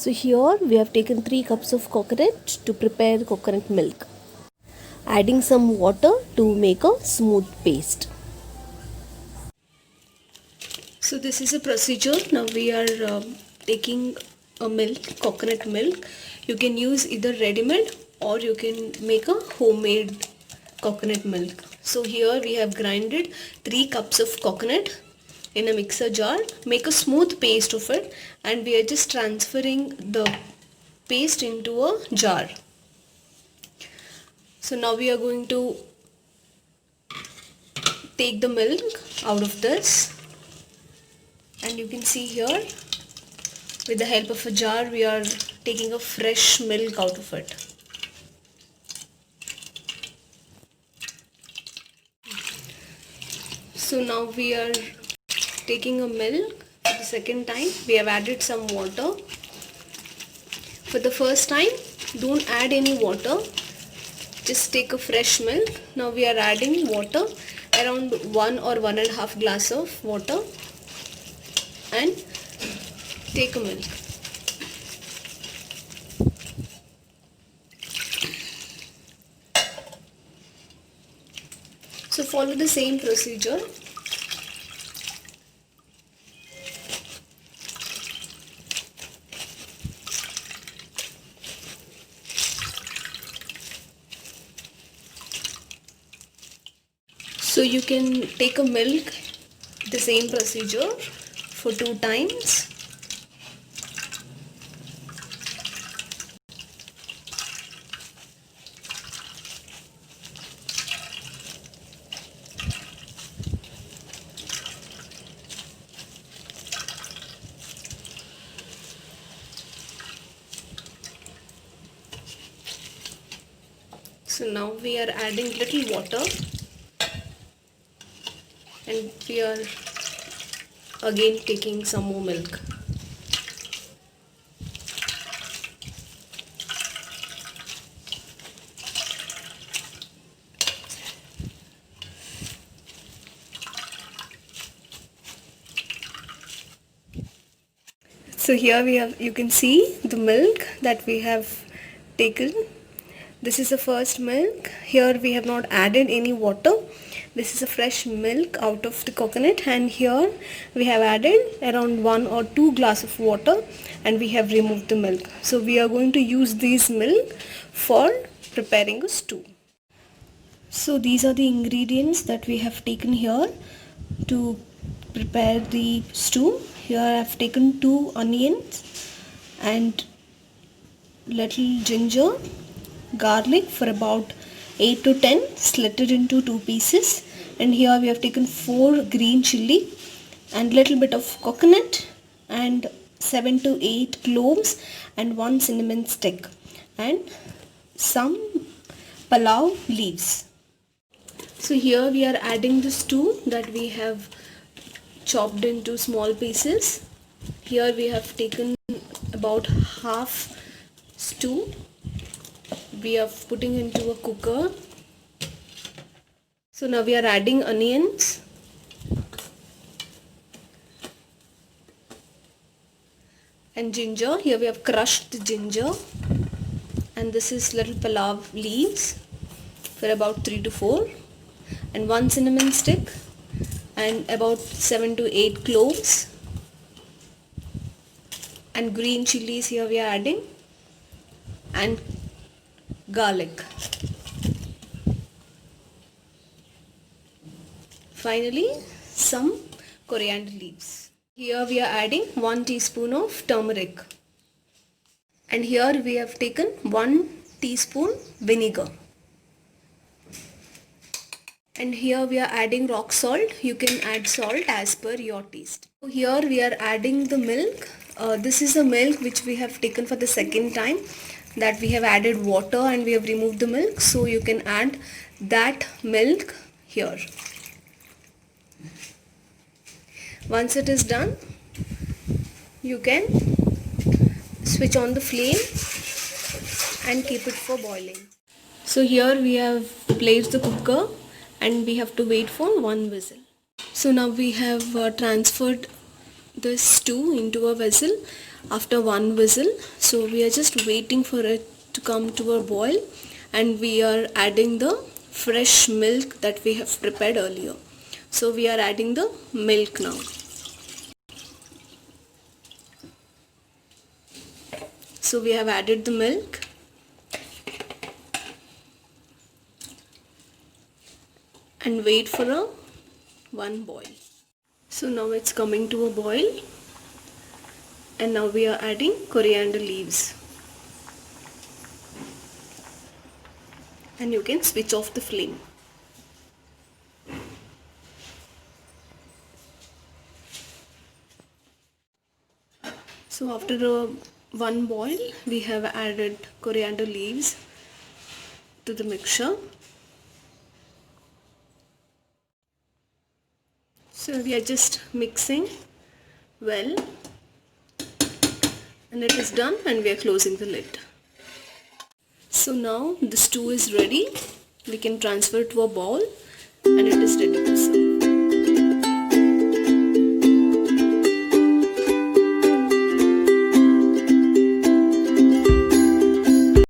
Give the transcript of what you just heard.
So here we have taken 3 cups of coconut to prepare coconut milk, adding some water to make a smooth paste. So this is a procedure. Now we are taking a milk, coconut milk. You can use either ready-made or you can make a homemade coconut milk. So here we have grinded 3 cups of coconut in a mixer jar. Make a smooth paste of it, and we are just transferring the paste into a jar. So now we are going to take the milk out of this, and you can see here with the help of a jar we are taking a fresh milk out of it. So now we are taking a milk for the second time. We have added some water. For the first time, don't add any water, just take a fresh milk. Now we are adding water, around 1 or 1.5 glass of water, and take a milk. So follow the same procedure. So you can take a milk, the same procedure for 2 times. So now we are adding little water, and we are again taking some more milk. So here we have, you can see the milk that we have taken. This is the first milk. Here we have not added any water. This is a fresh milk out of the coconut, and here we have added around 1 or 2 glass of water, and we have removed the milk. So we are going to use this milk for preparing a stew. So these are the ingredients that we have taken here to prepare the stew. Here I have taken 2 onions and little ginger, garlic for about 8 to 10 slitted into 2 pieces, and here we have taken 4 green chilli and little bit of coconut and 7 to 8 cloves and 1 cinnamon stick and some palau leaves. So here we are adding the stew that we have chopped into small pieces. Here we have taken about half stew. We are putting into a cooker. So now we are adding onions, and ginger. Here we have crushed the ginger, and this is little palau leaves for about 3 to 4, and 1 cinnamon stick and about 7 to 8 cloves, and green chilies here we are adding, and garlic. Finally, some coriander leaves. Here we are adding 1 teaspoon of turmeric, and here we have taken 1 teaspoon vinegar, and here we are adding rock salt. You can add salt as per your taste. So here we are adding the milk. This is the milk which we have taken for the second time, that we have added water and we have removed the milk. So you can add that milk here. Once it is done, you can switch on the flame and keep it for boiling. So here we have placed the cooker and we have to wait for 1 whistle. So now we have transferred the stew into a vessel after one whistle. So we are just waiting for it to come to a boil, and we are adding the fresh milk that we have prepared earlier. So we are adding the milk now. So we have added the milk, and wait for one boil. So now it's coming to a boil, and now we are adding coriander leaves, and you can switch off the flame. So after one boil, we have added coriander leaves to the mixture. So we are just mixing well, and it is done, and we are closing the lid. So now the stew is ready. We can transfer to a bowl, and it is ready to serve.